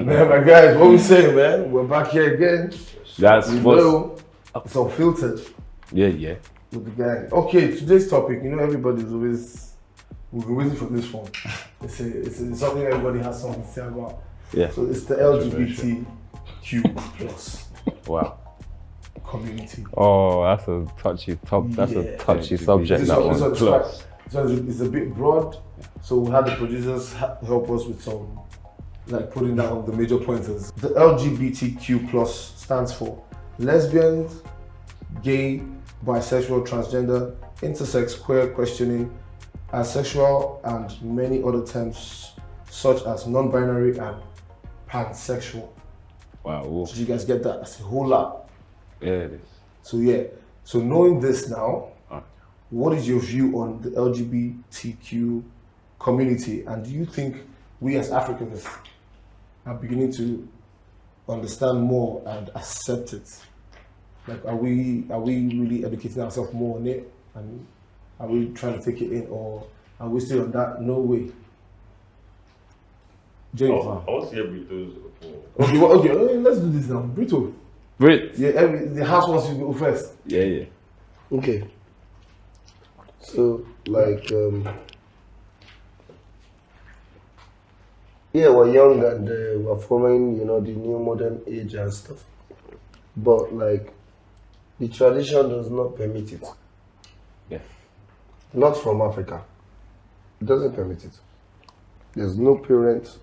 Man, my guys, what we saying, man? We're back here again. That's what's... It's unfiltered. Yeah. With the gang. Okay, today's topic, everybody's always... We've been waiting for this one. It's something everybody has something to say about. Yeah. So it's the LGBTQ plus community. Oh, that's a touchy subject. This one is a bit broad. So we had the producers help us with some, like putting down the major pointers. The LGBTQ plus stands for lesbians, gay, bisexual, transgender, intersex, queer, questioning, asexual, and many other terms such as non-binary and pansexual. Wow. Did you guys get that? That's a whole lot. Yeah, it is. So knowing this now, what is your view on the LGBTQ community, and do you think we as Africans are beginning to understand more and accept it? Like, are we really educating ourselves more on it, and are we trying to take it in, or are we still on that no way? James, I want to hear Brito's opinion. Okay, let's do this now. Brito. Yeah, the house wants you to go first. Yeah. Okay. So, like, we're young and we're following, the new modern age and stuff. But, like, the tradition does not permit it. Yeah. Not from Africa. It doesn't permit it. There's no parent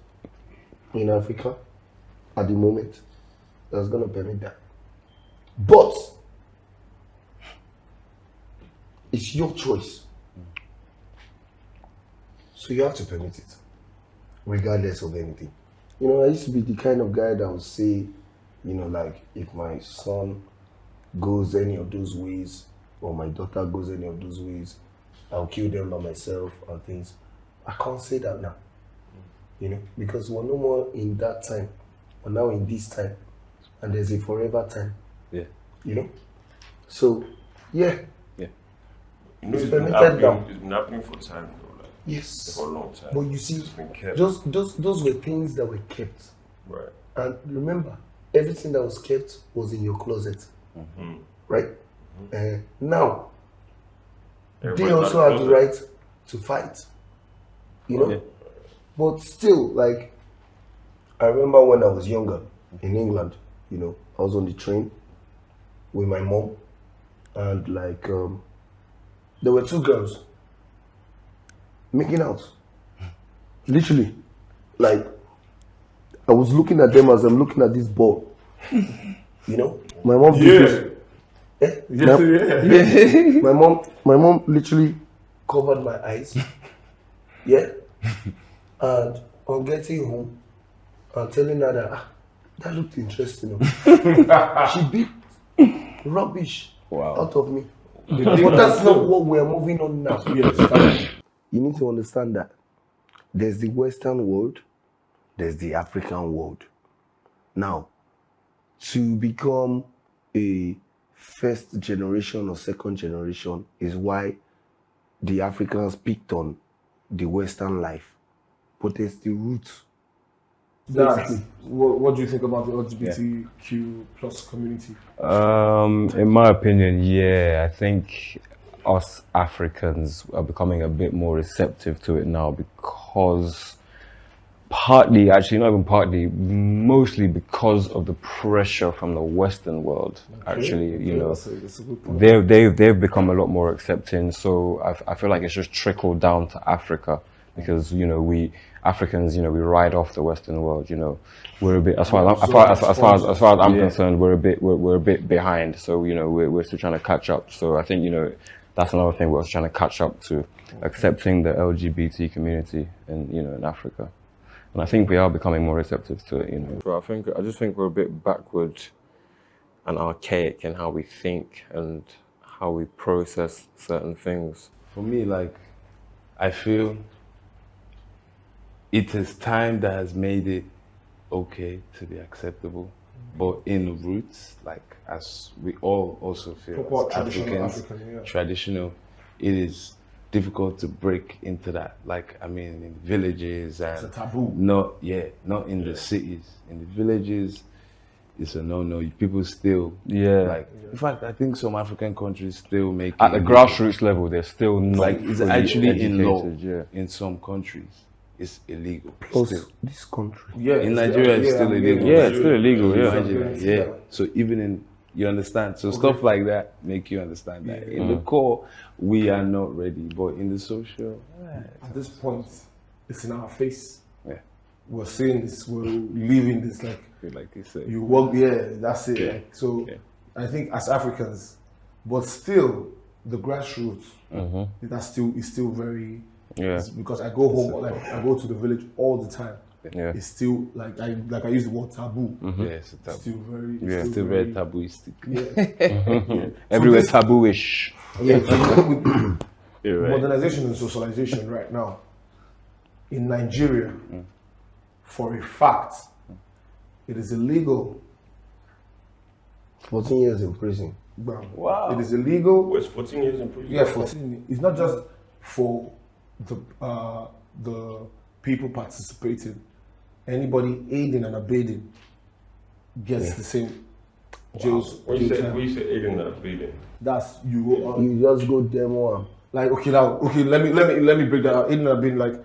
in Africa at the moment that's going to permit that. But it's your choice. So you have to permit it, regardless of anything. I used to be the kind of guy that would say, like, if my son goes any of those ways, or my daughter goes any of those ways, I'll kill them by myself and things. I can't say that now, because we're no more in that time. We're now in this time, and there's a forever time. Yeah. So, yeah. It's been happening for time though, like, yes, for a long time. But you see, it's been kept. those were things that were kept. Right. And remember, everything that was kept was in your closet. Mm-hmm. Right? Mm-hmm. Now, Everybody they also have the right to fight. Yeah. But still, like, I remember when I was younger in England, I was on the train with my mom, and like, there were two girls making out. Literally. Like, I was looking at them as I'm looking at this ball. My mom did this. My mom literally covered my eyes. Yeah. And on getting home, I'm telling her that looked interesting. She beat rubbish out of me. But that's not what we're moving on now. Yes. You need to understand that there's the Western world, there's the African world. Now, to become a first generation or second generation is why the Africans picked on the Western life. But there's the roots. What do you think about the LGBTQ plus community? In my opinion, I think us Africans are becoming a bit more receptive to it now, because mostly because of the pressure from the Western world. Actually, that's a good point. they've become a lot more accepting. So I feel like it's just trickled down to Africa, because we Africans, we ride off the Western world. We're a bit, as far as I'm concerned, we're a bit behind. So we're still trying to catch up. So I think that's another thing we're trying to catch up to, accepting the LGBT community in Africa. And I think we are becoming more receptive to it, But I just think we're a bit backward and archaic in how we think and how we process certain things. For me, like, I feel it is time that has made it okay to be acceptable, but in the roots, like, as we all also feel, as Africans, traditional, it is difficult to break into that. Like, I mean, in villages and It's a taboo. not in the cities. In the villages, it's a no-no. People still, like, in fact, I think some African countries still make At it the grassroots level, they're still not like it's fully actually in law. educated, In some countries, it's illegal. Plus, Still. this country. Yeah, In Nigeria, it's still illegal. Yeah, it's still illegal, yeah. Imagine, yeah. So even in, you understand. So stuff like that make you understand that. In the core, we are not ready, but in the social, At this point, it's in our face. yeah, We're seeing this. We're living this. like you said. You work, that's it. Yeah. Like, so Yeah. I think as Africans, but still the grassroots is still very. Yeah. It's because I go home, like I go to the village all the time. Yeah. It's still like I use the word taboo. Yeah, it's a It's taboo. still very. Yeah. Still very tabooistic. Yeah. Everywhere taboo-ish. Yeah. So with You're right. modernization and socialization right now in Nigeria, for a fact, it is illegal. 14 years in prison. Wow. It is illegal. Was 14 years in prison? Yeah, 14. It's not just for the people participating. Anybody aiding and abetting gets the same jail When you time. say aiding and abetting, That's you. You just go demo am. Like let me break that out. Aiding and abetting, like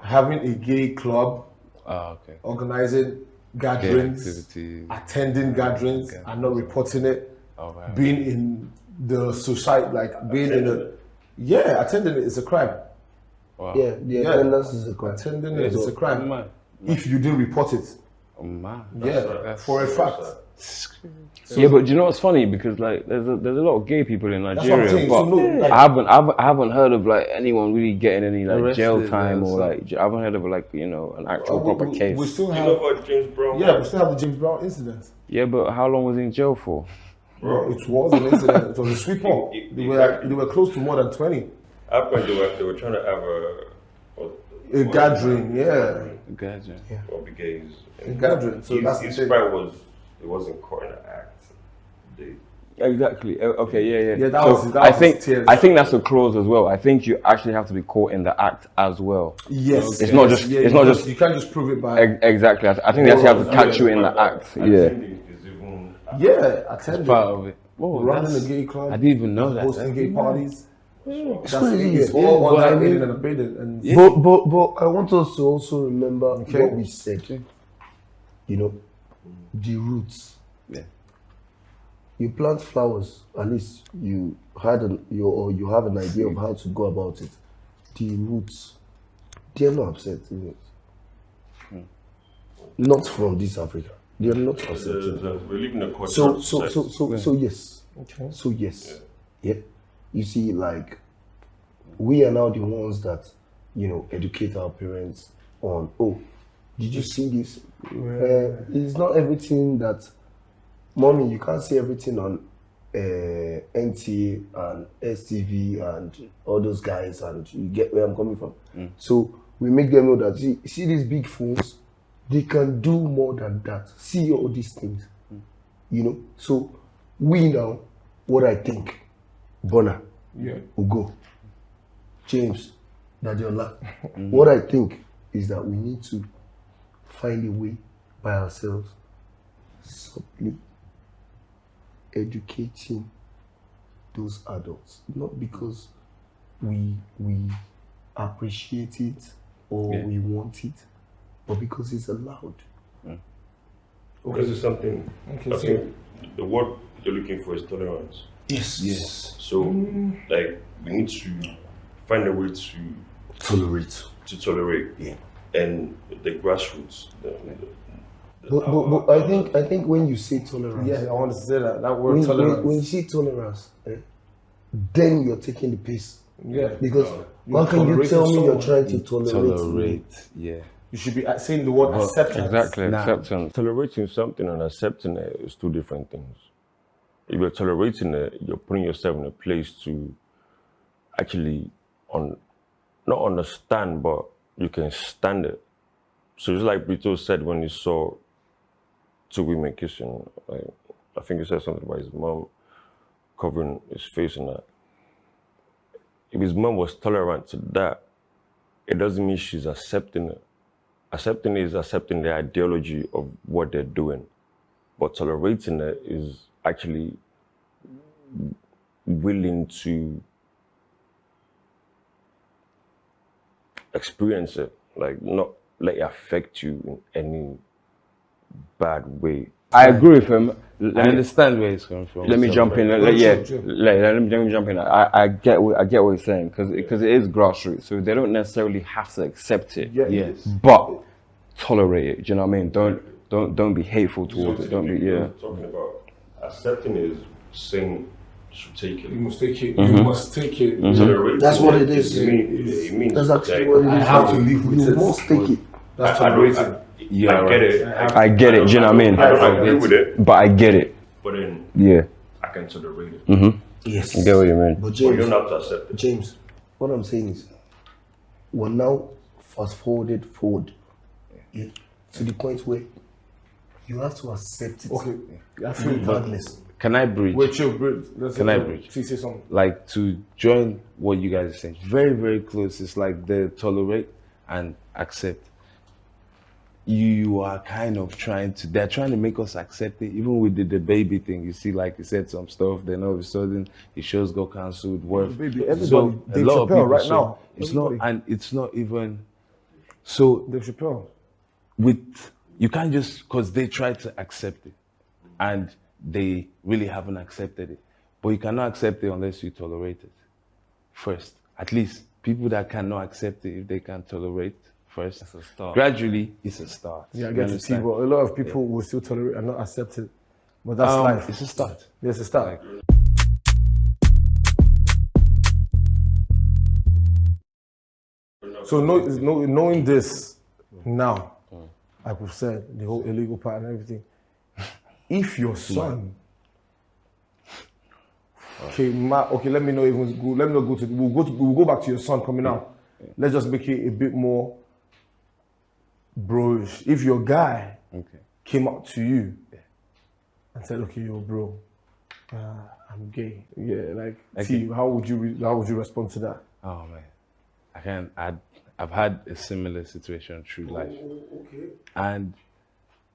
having a gay club, Okay. organizing gatherings, activities. attending gatherings and not reporting it, Oh, wow. being in the society, like being in a attending it is a crime. Wow. Yeah, the attendance is a crime. Attending it is a crime. Man. If you didn't report it. Oh, man. For a fact. Yeah, but do you know what's funny? Because like there's a lot of gay people in That's what I'm Nigeria, saying. but So, no, like- I haven't heard of like anyone really getting any like jail Arrested, time or so- like I haven't heard of like an actual proper case. We still you have, know about James Brown? we still have the James Brown incident. Yeah, but how long was he in jail for? Bro, it was an incident. It was a sweep up. They were close to more than 20. Happened they were trying to have A gathering, Gotcha. of the gays. A gathering. So that's the his thing. fight was it wasn't caught in an act. They, Exactly. Okay. Yeah. Yeah, that So was I his think tears. I think that's a clause as well. I think you actually have to be caught in the act as well. Yes. It's not just- it's not just- you can't just prove it by Exactly. I think they actually have to catch you in the act. Yeah. attending is even attending, Part of it. Oh, running that's- a gay club, I didn't even know that. hosting gay parties. It's That's crazy, it's yeah. all But I under mean- aiding and abetting. And But I want us to also remember what we said. You know, the roots. Yeah. You plant flowers, at least you have an idea of how to go about it. The roots, they're not upset, is it? Not from this Africa. They are not accepting. we live in a culture. So yes. Okay. So yes. Yeah. You see, like we are now the ones that, educate our parents on, oh, did you see this? It's not everything that, mommy, you can't see everything on NTA and STV and all those guys, and you get where I'm coming from. So we make them know that, see these big phones, they can do more than that. See all these things. So we now, what I think, Bona, Ugo, James, Dadiola, what I think is that we need to find a way by ourselves, subtly educating those adults, not because we appreciate it or we want it, but because it's allowed. Because it's something. I think the word you're looking for is tolerance. Yes. So, like, we need to find a way to Tolerate. tolerate. Yeah. And the grassroots. But I think when you say tolerance, I want to say that word when tolerance. you say tolerance, then you're taking the piss. Yeah. Because You're how can you tolerating tell me you're someone. trying to tolerate? Tolerate. Yeah. You should be saying the word acceptance. Exactly. Acceptance. Tolerating something and accepting it is two different things. If you're tolerating it, you're putting yourself in a place to actually not understand, but you can stand it. So just like Brito said when he saw two women kissing, like, I think he said something about his mom covering his face and that. if his mom was tolerant to that, it doesn't mean she's accepting it. Accepting it is accepting the ideology of what they're doing. But tolerating it is actually willing to experience it, like not let it affect you in any bad way. I agree with him. I understand where he's coming from. Let me jump in. Let me jump in. I get what he's saying because it is grassroots, so they don't necessarily have to accept it. Yes. But tolerate it. Do you know what I mean? Don't be hateful towards it. Don't be Talking about accepting is saying you should take it. You must take it. You must take it. Tolerating That's what it is. It means That's actually like, what it I is. have to live with You it. must take it. That's tolerating. I get it. I get it. Do you know what I mean? I don't agree with it, But I get it. but then Yeah. I can tolerate it. Yes. I get what you mean. But But you James, don't have to accept it. James, what I'm saying is, we're now fast forward to the point where you have to accept it. Okay. I feel Regardless. Can I bridge? Wait, chill, bridge. Can I bridge? Say something. Like to join what you guys are saying, very, very close. It's like they tolerate and accept. You are kind of they're trying to make us accept it, even with the baby thing. You see, like he said some stuff, then all of a sudden his shows got cancelled. Baby, everybody, Dave a lot of Chappelle people, right so now. It's Everybody. not, and it's not even, so Dave Chappelle. you can't just, because they try to accept it and they really haven't accepted it. But you cannot accept it unless you tolerate it first. At least people that cannot accept it, if they can tolerate first, It's a start. gradually it's a start. Yeah, I You get to see, understand? but a lot of people will still tolerate and not accept it. But that's life. It's a start. It's a start. So knowing this now, like we've said, the whole illegal part and everything, if your son okay, let me not go to we'll go back to your son coming out. Let's just make it a bit more bro-ish. If your guy came up to you and said, okay, yo, bro, I'm gay. Yeah, like, T, how would you respond to that? Oh man, I've had a similar situation through life. Okay. And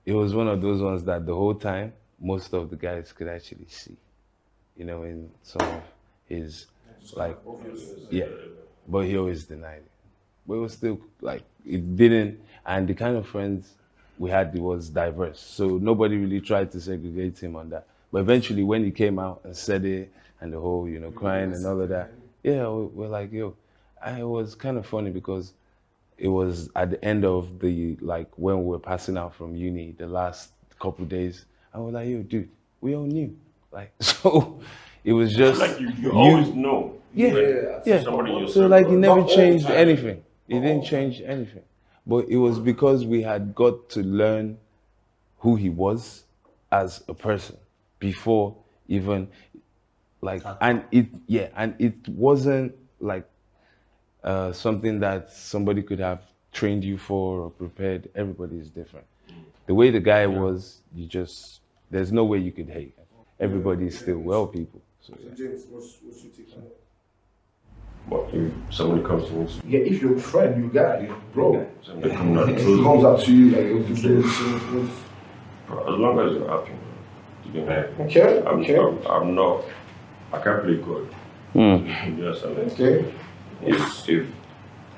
it was one of those ones that the whole time, most of the guys could actually see, you know, in some of his, like, yeah, but he always denied it. But it was still, like, it didn't, and the kind of friends we had, it was diverse. So nobody really tried to segregate him on that. But eventually when he came out and said it, and the whole, you know, crying and all of that, yeah, we're like, yo, and it was kind of funny because it was at the end of the, like, when we were passing out from uni, the last couple days, and we're like, yo, dude, we all knew. Like, so it was just. Like you always know. Yeah. Somebody you So, like, he never changed anything. He didn't change anything. But it was because we had got to learn who he was as a person before even, like, and it wasn't like something that somebody could have trained you for or prepared. Everybody is different. The way the guy was, there's no way you could hate. Everybody is still well people. So, James, what's your take on it? But if somebody comes to me, Yeah, if your friend, your guy, your bro, somebody comes out comes up to you like, as long as you're happy, you can have. okay. I'm not. I can't play God. Yes, I mean. Okay. If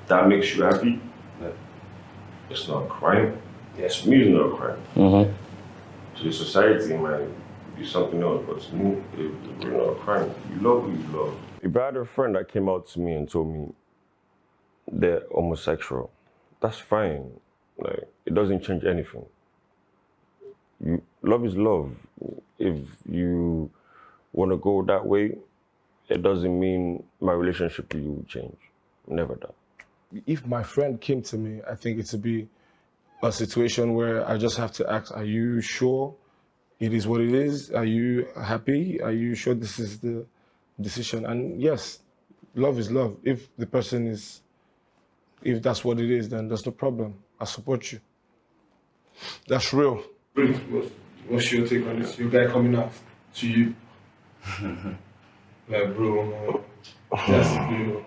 that makes you happy, it's not a crime. To me, it's not a crime. To the society, it might be something else, but to me, it's not a crime. You love who you love. If I had a friend that came out to me and told me they're homosexual, that's fine. Like, it doesn't change anything. Love is love. If you want to go that way, it doesn't mean my relationship with you will change. Never that. If my friend came to me, I think it would be a situation where I just have to ask, are you sure it is what it is? Are you happy? Are you sure this is the decision? And yes, love is love. If the person is, if that's what it is, then there's no problem. I support you. That's real. What's your take on this? Your guy coming out to you. Like, bro, That's beautiful.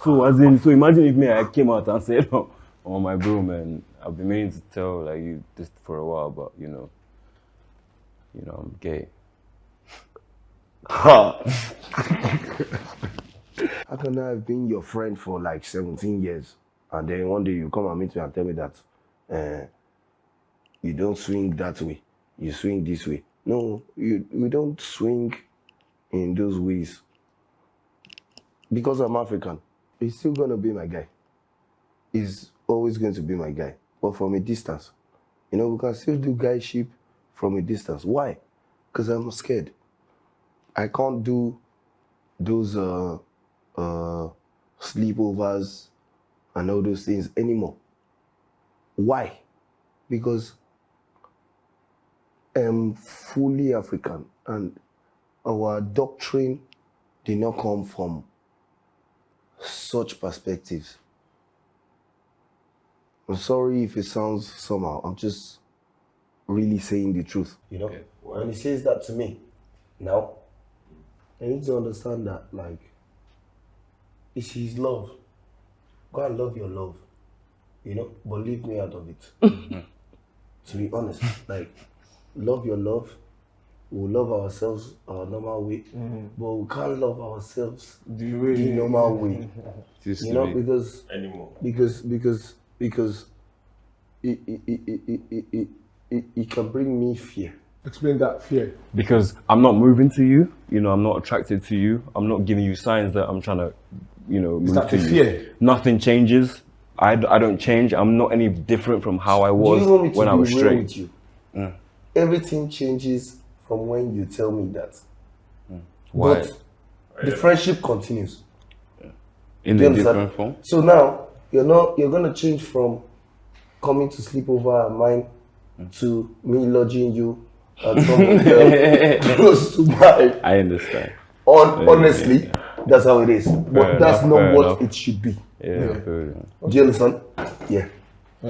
So so imagine if me I came out and said, "Oh my bro, man, I've been meaning to tell like you this for a while, but you know, I'm gay." How can I have been your friend for like 17 years and then one day you come and meet me and tell me that you don't swing that way, you swing this way? No, we don't swing in those ways. Because I'm African, he's still gonna be my guy. He's always going to be my guy, but from a distance. You know, we can still do guyship from a distance. Why? Because I'm scared. I can't do those sleepovers and all those things anymore. Why? Because I'm fully African and our doctrine did not come from such perspectives. I'm sorry if it sounds somehow. I'm just really saying the truth. You know? When he says that to me, now, I need to understand that, like, it's his love. Go and love your love, you know, but leave me out of it. To be honest, like, love your love. We'll love ourselves our normal way, but we can't love ourselves the normal way. You know, because Anymore. because it can bring me fear. Explain that fear. Because I'm not moving to you, I'm not attracted to you. I'm not giving you signs that I'm trying to, move that to the you. fear? Nothing changes. I don't change. I'm not any different from how I was Do you want me to when I be was real straight. with you? Everything changes from when you tell me that. Why? But the friendship continues. In Do a you understand? different form? So now you're gonna change from coming to sleep over at mine to me lodging you at some hotel close to mine. I understand. Honestly, that's how it is. But that's enough, not fair what enough. it should be. Yeah. Do you understand? Yeah.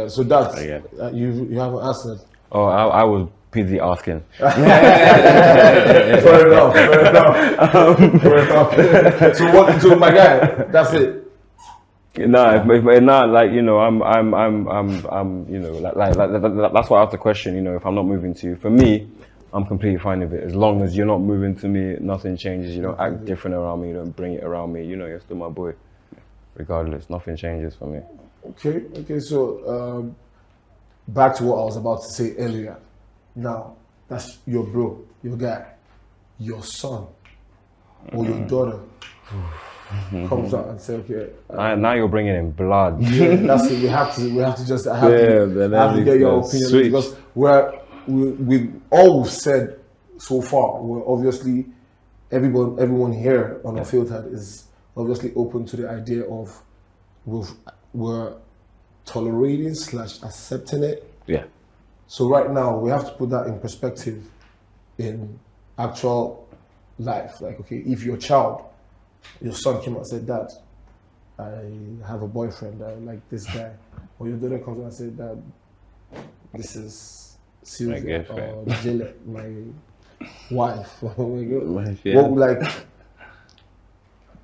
So that's Yeah. You haven't answered. Oh, I was busy asking. Fair enough. Fair enough. So my guy, that's it. No, like I'm like that's why I asked the question. If I'm not moving to you, for me, I'm completely fine with it. As long as you're not moving to me, nothing changes. You don't act different around me. You don't bring it around me. You're still my boy. Regardless, nothing changes for me. Okay. So back to what I was about to say earlier. Now that's your bro, your guy, your son, or your daughter comes out and say, okay. Now you're bringing in blood. Yeah, that's it. We have to just. I have to get your opinion switch. because we all we've said so far. We're obviously everyone here on uNfiltered is obviously open to the idea of we're tolerating / accepting it. Yeah. So right now we have to put that in perspective in actual life. Like, okay, if your son came out and said, "Dad, I have a boyfriend, I like this guy," or your daughter comes out and said, "Dad, this is Sylvia or Gillette, my wife." Oh my God. Yeah. What would like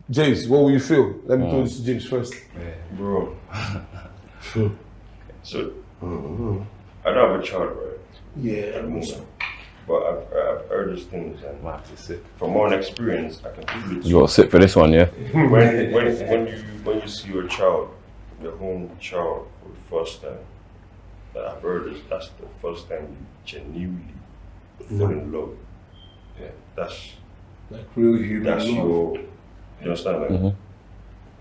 James, what will you feel? Let me go to James first. Bro. So, I don't have a child, right? Yeah. At the moment. But I've heard these things, and from my own experience, I can feel it. You got to sit for this one, yeah. When you see your child, your own child for the first time, that I've heard is that's the first time you genuinely fall in love. Yeah, that's Like real human that's love. your. You understand? Like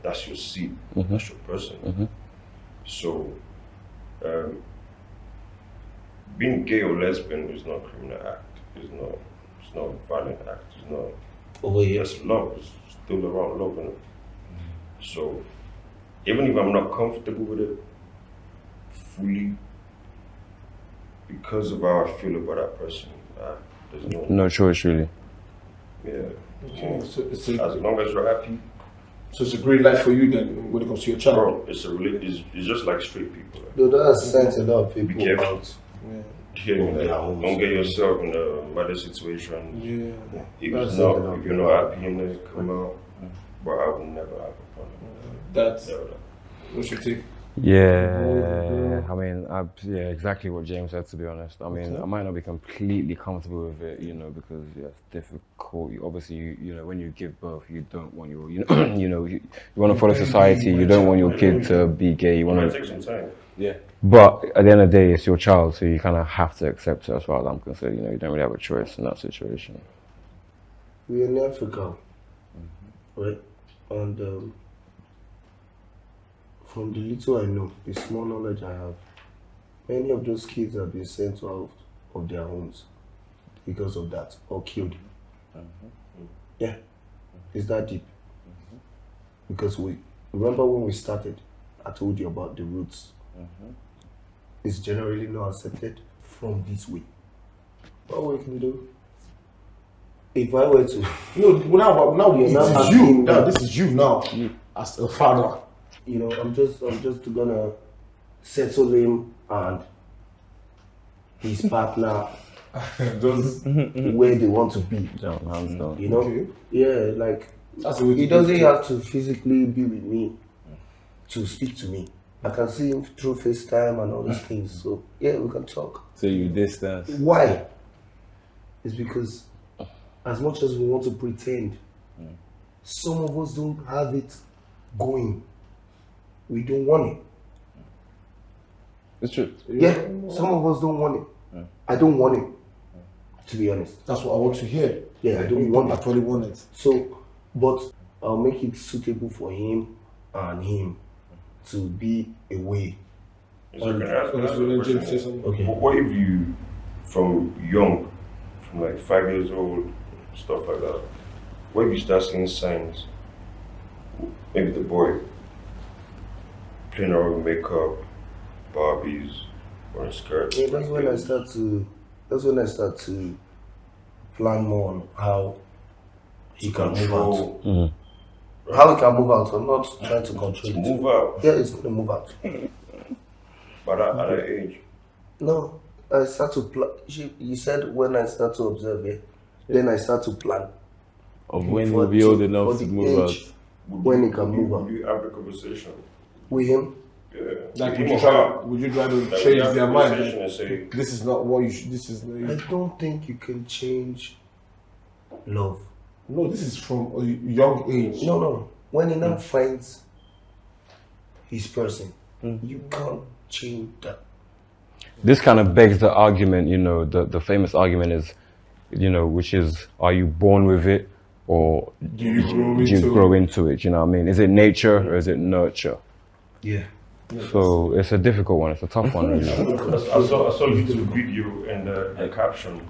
that's your seed. That's your person. So, being gay or lesbian is not a criminal act. It's not a violent act. It's not. Oh yeah. That's love. It's still around love, innit? So, even if I'm not comfortable with it fully, because of how I feel about that person, there's No choice, really. yeah. Okay, so it's As long as you're happy, so it's a great life for you then when it comes to your child. bro, it's just like straight people. Like, Though that has sent a lot of people Be careful. out. don't get yourself in a bad situation. Yeah. If you're not happy in it, come out. but I would never have a problem. That's Never. what you take. Yeah, I mean, yeah, exactly what James said. To be honest, I mean, I might not be completely comfortable with it, you know, because yeah, it's difficult. Obviously, you know, when you give birth, you don't want your, you know, you want to follow society. You don't want your kid to be gay. You It might want take some time. Yeah. but at the end of the day, it's your child, so you kind of have to accept it. As far as I'm concerned, you know, you don't really have a choice in that situation. We're in Africa, right? And from the little I know, the small knowledge I have, many of those kids have been sent out of their homes because of that, or killed. Yeah, it's that deep. Because we remember when we started, I told you about the roots. It's generally not accepted from this way. What we can do? If I were to, No, now You're it not is asking you. me. Now this is you now, as a father. you know, I'm just gonna settle him and his partner Just, where they want to be. Down, hands down. You know? Okay. Yeah, like That's the way he to do doesn't it. have to physically be with me to speak to me. I can see him through FaceTime and all these things. So yeah, we can talk. So you distance. Why? It's because as much as we want to pretend, some of us don't have it going. We don't want it. It's true. Yeah, some of us don't want it. I don't want it, to be honest. That's what I want to hear. Yeah, I don't You want don't it. actually want it. So, but I'll make it suitable for him and him to be away. So can I ask a question? Okay. What if you, from young, from like 5 years old, stuff like that, what if you start seeing signs, maybe the boy playing around with makeup, Barbies, or a skirt? Yeah, that's when I start to plan more on how he can move out. How he can move out. I'm not trying to control it. Move out, Yeah, he's gonna move out. but at that age. No, I start to plan. You said when I start to observe it, then I start to plan. Of when For you'll be old the- enough for to the move age out. when he can move out. Would you have a conversation? With him, Yeah. Like, Him would you or try? her? Would you try to Like, change you have their a mind? conversation Like, and say, this is not what you should. This is I don't think you can change love. no. This is from a young age. No. When he now finds his person, you can't change that. This kind of begs the argument, you know, the famous argument is, you know, which is, are you born with it or Do you grow do you into grow into it? You know what I mean? Is it nature or is it nurture? Yeah. So it's a difficult one. It's a tough one, really. I saw a YouTube video and the caption.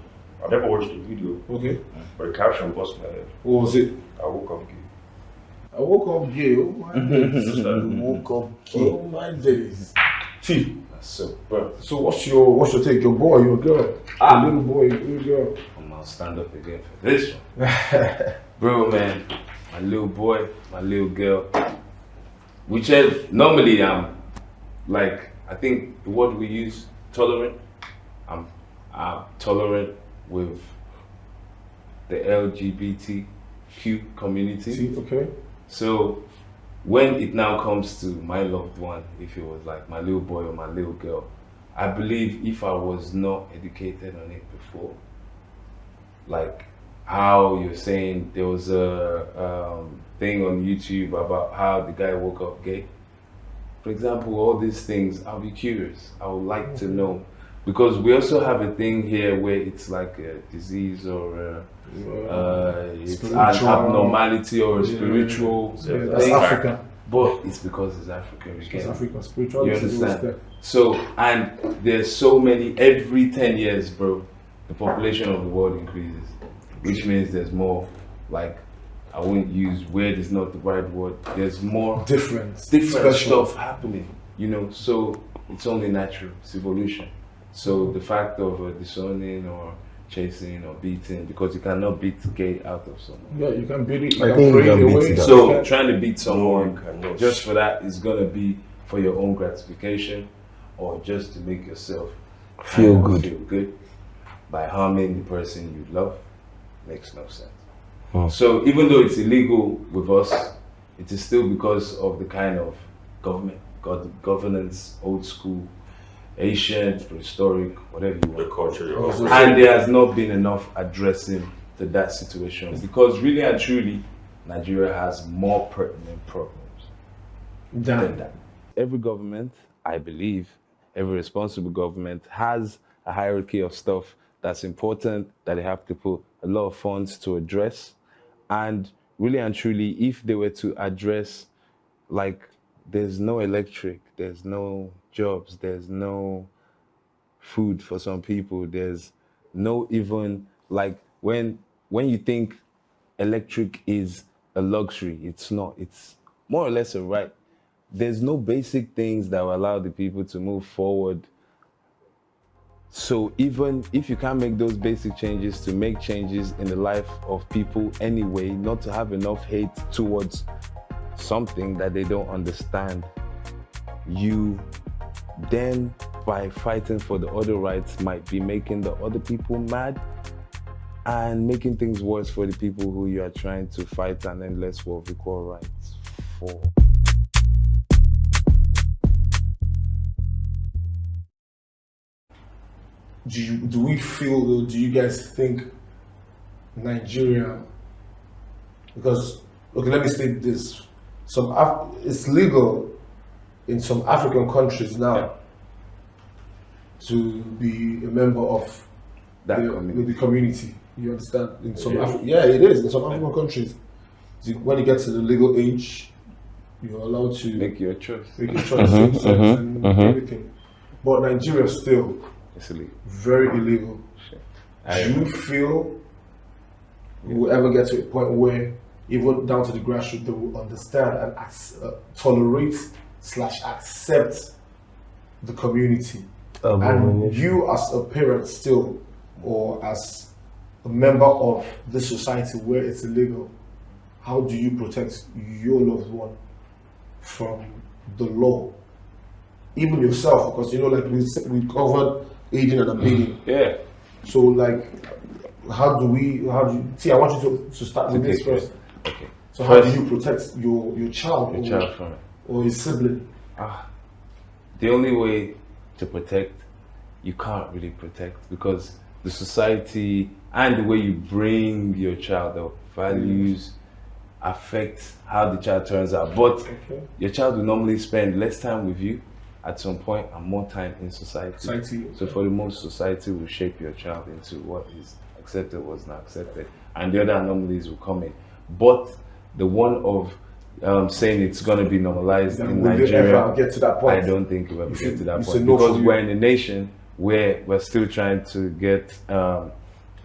I never watched the video, Okay. but the caption busted my head. What was it? I woke up gay. I woke up gay. Oh my days. Just that. You woke up gay. Oh my days. T. So, bro, So what's your take? Your boy, your girl? A little boy, little girl. I'm gonna stand up again for this one. Bro, man, my little boy, my little girl. Whichever, normally I'm like, I think the word we use, tolerant. I'm tolerant with the LGBTQ community. T. Okay. So when it now comes to my loved one, if it was like my little boy or my little girl, I believe if I was not educated on it before, like how you're saying there was a thing on YouTube about how the guy woke up gay. For example, all these things, I'll be curious. I would like to know. Because we also have a thing here where it's like a disease or it's an Spiritual. abnormality or a spiritual That's thing. Africa. But it's because it's African It's again. Africa. Spirituality. You is always understand? there. So, and there's so many, every 10 years, bro, the population of the world increases, which means there's more, like, I wouldn't use weird is not the right word. There's more Different different special. stuff happening, you know, so it's only natural, it's evolution. So the fact of disowning or chasing or beating, because you cannot beat gay out of someone. Yeah, you can beat it. I You think can you pray can it beat away. it out. So trying to beat someone cannot. just for that is gonna be for your own gratification or just to make yourself Feel kind of good. feel good by harming the person you love makes no sense. So even though it's illegal with us, it is still because of the kind of governance, old school, ancient, prehistoric, whatever you want. The culture. And there has not been enough addressing to that situation, because really and truly, Nigeria has more pertinent problems than that. Every government, I believe, every responsible government has a hierarchy of stuff that's important, that they have to put a lot of funds to address. And really and truly, if they were to address, like, there's no electric, there's no jobs, there's no food for some people, there's no even, like, when you think electric is a luxury, it's not. It's more or less a right. There's no basic things that will allow the people to move forward. So even if you can't make those basic changes, to make changes in the life of people anyway, not to have enough hate towards something that they don't understand, you then, by fighting for the other rights, might be making the other people mad and making things worse for the people who you are trying to fight an endless war of equal rights for. Do we feel, though, do you guys think Nigeria, because, okay, let me state this, it's legal in some African countries now to be a member of the community. You understand? In some it is. In some African countries, when you get to the legal age, you're allowed to Make your choice. same sex and everything. But Nigeria still It's illegal. very illegal. Do you feel we'll ever get to a point where, even down to the grassroots, they will understand and tolerate / accept the community? And you, as a parent still, or as a member of this society where it's illegal, how do you protect your loved one from the law? Even yourself, because, you know, like we covered aiding and abetting. Yeah. So, like, how do you see? I want you to start with this first. Okay. So, how do you protect your child, From it. or his sibling? The only way to protect, you can't really protect, because the society and the way you bring your child up, values, affect how the child turns out. But your child will normally spend less time with you at some point and more time in society. So for the most, society will shape your child into what is accepted, what's not accepted, and the other anomalies will come in. But the one of saying it's going to be normalized in Nigeria, ever get to that point? I don't think we'll ever get to that point, no because we're in a nation where we're still trying to get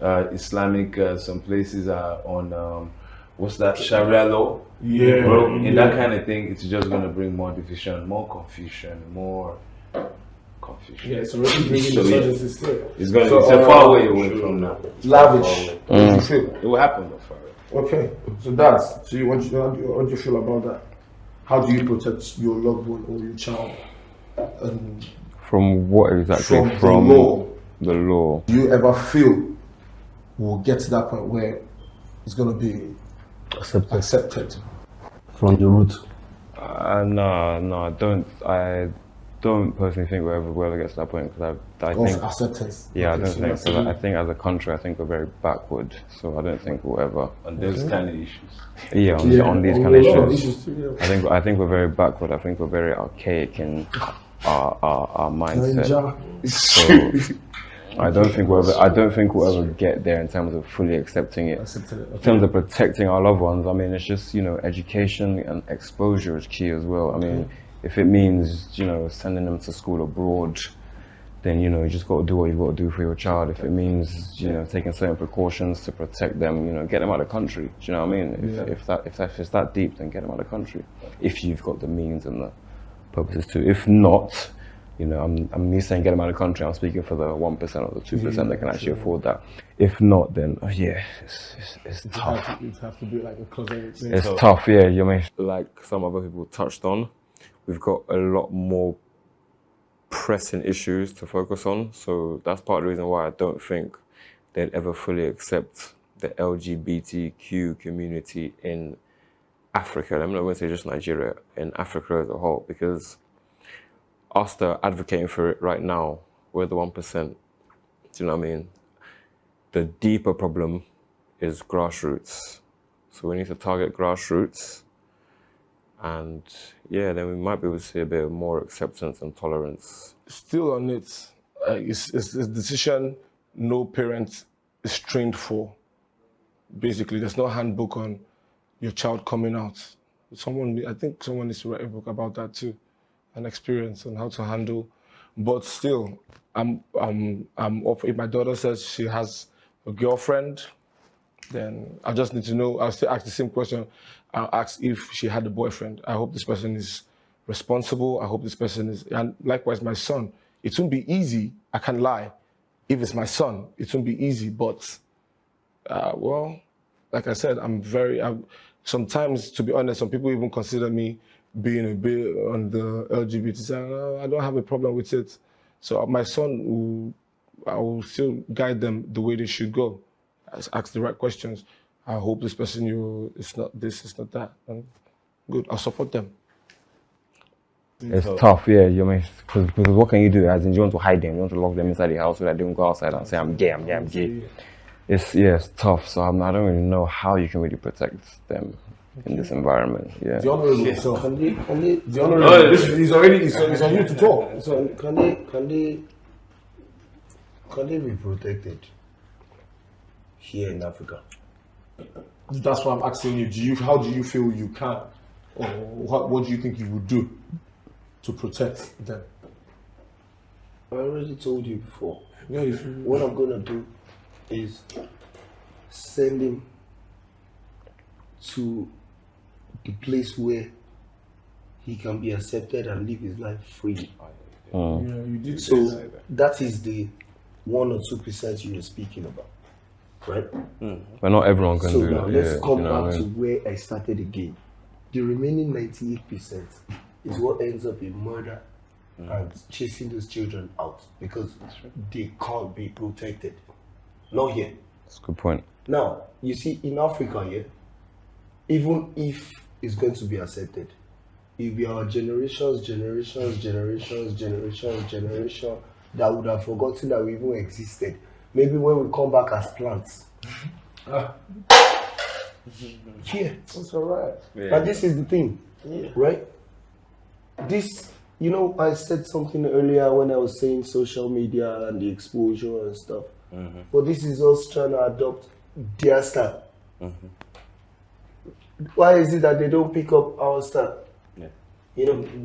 Islamic, some places are on what's that, Sharia law? Yeah, bro. In that kind of thing, it's just going to bring more division, more confusion, more confusion. Yeah, it's already bringing So, insurgency still. It's going to, it's a far way away from now. Lavish. What do you feel? It will happen though, far away. Okay, so that's, so what do you feel about that? How do you protect your loved one or your child? From what exactly? From the law. The law. Do you ever feel we'll get to that point where it's going to be accepted from the root? No, I don't personally think we'll ever get to that point, because I think acceptance. Yeah, Okay, I don't so think. that's Because I think as a country, I think we're very backward. So I don't think we'll ever. On those kind of issues. Yeah, on these kind of a lot of issues. issues too, yeah. I think we're very backward. I think we're very archaic in our mindset. So I don't think we'll ever get there in terms of fully accepting it. In terms of protecting our loved ones, I mean, it's just, you know, education and exposure is key as well. I mean, if it means, you know, sending them to school abroad, then, you know, you just got to do what you've got to do for your child. If it means, you know, taking certain precautions to protect them, you know, get them out of the country. Do you know what I mean? If it's that deep, then get them out of the country. If you've got the means and the purposes to. If not, you know, I'm me saying get them out of the country, I'm speaking for the 1% or the 2% that can actually afford that. If not, then it's tough. It has to be like a closet. It's tough, yeah. You mean, like some other people touched on, we've got a lot more pressing issues to focus on. So that's part of the reason why I don't think they'd ever fully accept the LGBTQ community in Africa, I'm not going to say just Nigeria, in Africa as a whole, because us that are advocating for it right now, we're the 1%. Do you know what I mean? The deeper problem is grassroots. So we need to target grassroots, and yeah, then we might be able to see a bit more acceptance and tolerance. Still on it, it's a decision no parent is trained for. Basically, there's no handbook on your child coming out. I think someone needs to write a book about that too, an experience on how to handle. But still, I'm up. If my daughter says she has a girlfriend, then I just need to know. I'll still ask the same question. I'll ask if she had a boyfriend. I hope this person is responsible. I hope this person is, and likewise my son. It won't be easy. I can't lie. If it's my son, it won't be easy. But well, like I said, sometimes, to be honest, some people even consider me being a bit on the LGBT side. I don't have a problem with it. So my son, I will still guide them the way they should go. Ask the right questions. I hope this person, it's not this, it's not that. And good, I'll support them. It's tough, yeah. You mean, because what can you do? As in, you want to hide them, you want to lock them inside the house so that they don't go outside and say, I'm gay, I'm gay, I'm gay. It's tough. So I don't really know how you can really protect them in this environment. Yeah. The honorable, so the honorable, he's on you to talk. So can they be protected here in Africa? That's why I'm asking you. How do you feel you can, or what do you think you would do to protect them? I already told you before. Yeah, what I'm gonna do is send him to the place where he can be accepted and live his life freely. Yeah, you did. So that is the 1 or 2% you were speaking about, right? But not everyone can so do now that. let's Yeah, come you know back what I to mean? where I started again. The remaining 98% is what ends up in murder and chasing those children out because they can't be protected. Not here. That's a good point. Now, you see, in Africa, yeah, even if it's going to be accepted, it will be our generations that would have forgotten that we even existed. Maybe when we come back as plants. Yeah. That's all right. And this is the thing, right? This, I said something earlier when I was saying social media and the exposure and stuff. But this is us trying to adopt their style. Why is it that they don't pick up our style?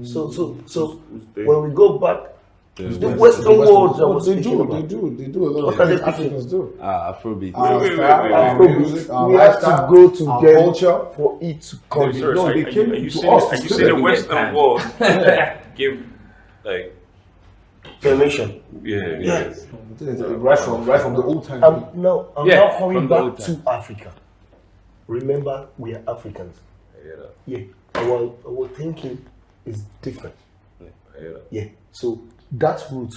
So when we go back, the Western world that was speaking about. They do a lot What of are they things Africans do. Afrobeat. Afrobeat. We have to go to our them culture for it to come. Sorry, No, sorry, they came are you to saying us. are you saying the Western world give like Permission. yeah. Right from the old time. I'm now coming from the old back to Africa. Remember, we are Africans. Yeah. Our thinking is different. Yeah. So that root,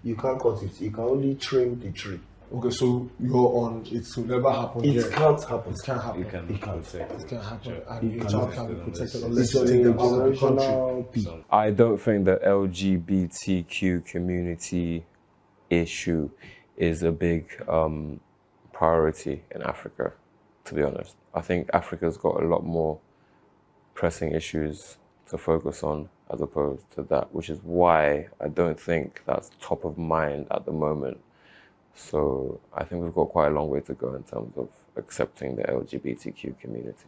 you can't cut it. You can only trim the tree. Okay, so you're on. It will never happen. It can't happen. It can't happen. You can It can't. It can't happen. Sure. And your child can be protected It's unless a you take them out of the country. generational thing. I don't think the LGBTQ community issue is a big priority in Africa, to be honest. I think Africa's got a lot more pressing issues to focus on as opposed to that, which is why I don't think that's top of mind at the moment. So I think we've got quite a long way to go in terms of accepting the LGBTQ community.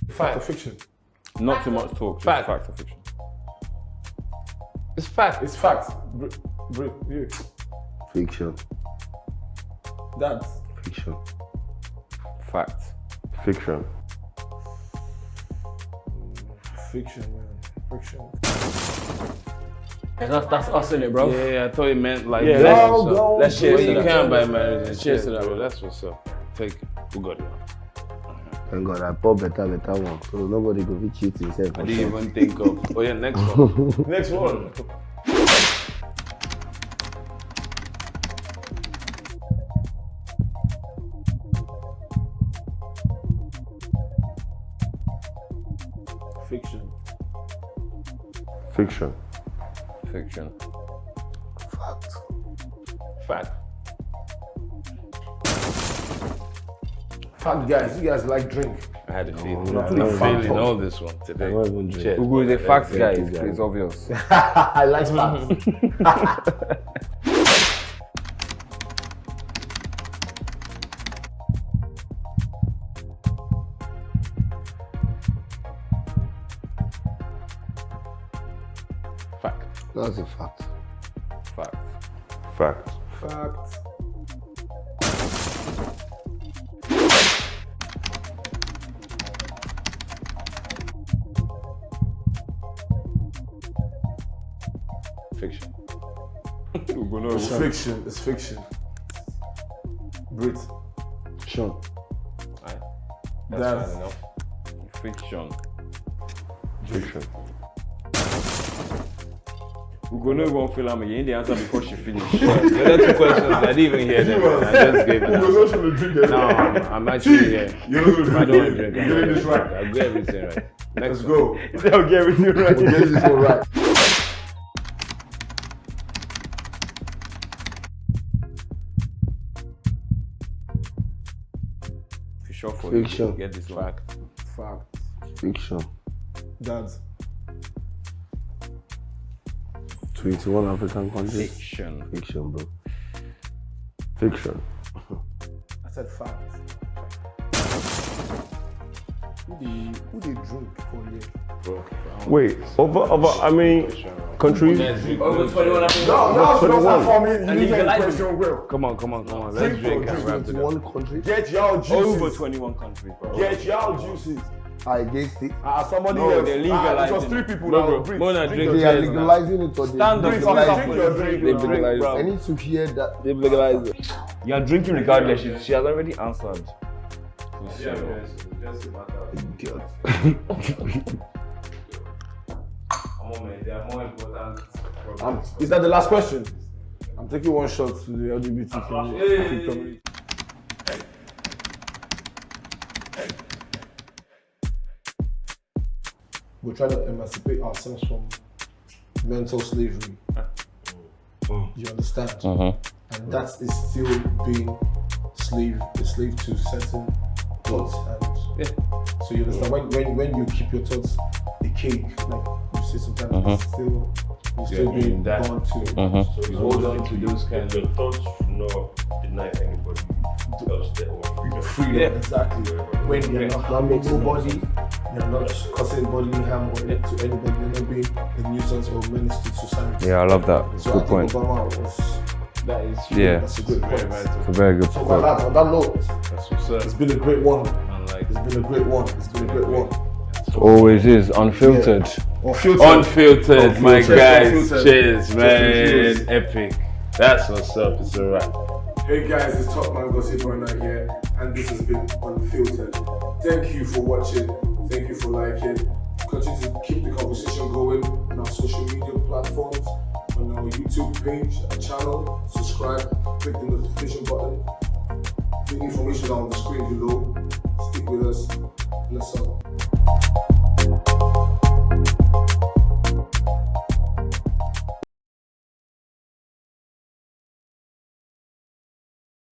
Fact or fiction? Not too much talk, just Fact. fact or fiction. It's fact. It's fact. You. Fiction. That's Fiction. Fact. Fiction. fiction, man. Fiction. That's us in it, bro. Yeah, I thought it meant like Yeah, that's go, what's up. go. Let's cheers Well, to you that. can buy marriage and Cheers to shit, that, bro. bro. That's what's up. Take it. We got it. Thank God I bought better one. So nobody go be cheat himself. I didn't even think of. Oh yeah, next one. Next one. Fiction. Fiction. Fiction. Fact. Fact. Fact, guys. You guys like drink. I had a feeling. not I'm even feeling fact. all this one today. not even drink. Cheers. Ugo is a fact guy. Thank you, guys. It's obvious. I like facts. Fact. That's a fact. Fact. Fact. Fact. Fiction. Ugo no. It's fiction. It's fiction. Brit. Sean. Aye. That's- That's fine enough. Fiction. Fiction. Ugo no won't feel I'm again. The answer before she finished. The other two questions, I didn't even hear them. I just gave an answer. No, I'm actually here. I don't want to drink. You're doing this right. I'll get everything right. Let's Next go. I'll get everything right. We'll get this one right. For sure for Fiction. you. Get this fact. Fact. Fiction. Dads. 21 African countries. Fiction. Fiction, bro. Fiction. I said fact. Who they drink for a year? Wait, over I mean, countries? Over 21 African. No, that's not for me. You need to legalize it. question well. Come on. Let's drink and wrap it up. 21 countries. Get y'all juices. Over 21 countries, bro. Get y'all juices. I against it. Somebody No, else. they're It was legalizing 3 it. people Bro, now. bro. Drink. More than Drink drink your They are cheers, drink. man. legalizing it or they Stand up, Drink legalizing your it. drink. They've Drink, legalized bro. I need to hear that. They've legalized it. You are drinking regardless. She has already answered. Idiot. Is that the last question? I'm taking one shot to the LGBTQ community. We're trying to emancipate ourselves from mental slavery. You understand? And that is still being a slave to certain thoughts. And so you understand when you keep your thoughts a cake, like you say sometimes, it's still you're still being bound to. You hold on to those kind Your of. thoughts should not deny anybody else their own freedom. Freedom, exactly. When you're not harming nobody, you're not causing bodily harm to anybody, you're not being a nuisance or menace to society. Yeah, I love that. So Good I point. think Obama was, That is true. Yeah, that's a good point. it's a very good So point. on that note, That's what's up. it's been a great one. Man, like, It's been a great one. It's been a great one. Always is unfiltered. Unfiltered, my Unfiltered. guys. Unfiltered. Cheers, Just man. refuse. Epic. That's what's up. It's a wrap. Hey guys, it's Top Man Gossip Runner here, and this has been Unfiltered. Thank you for watching. Thank you for liking. Continue to keep the conversation going on our social media platforms, on our YouTube page, our channel. Subscribe, click the notification button. The information on the screen below. Stick with us. Bless up.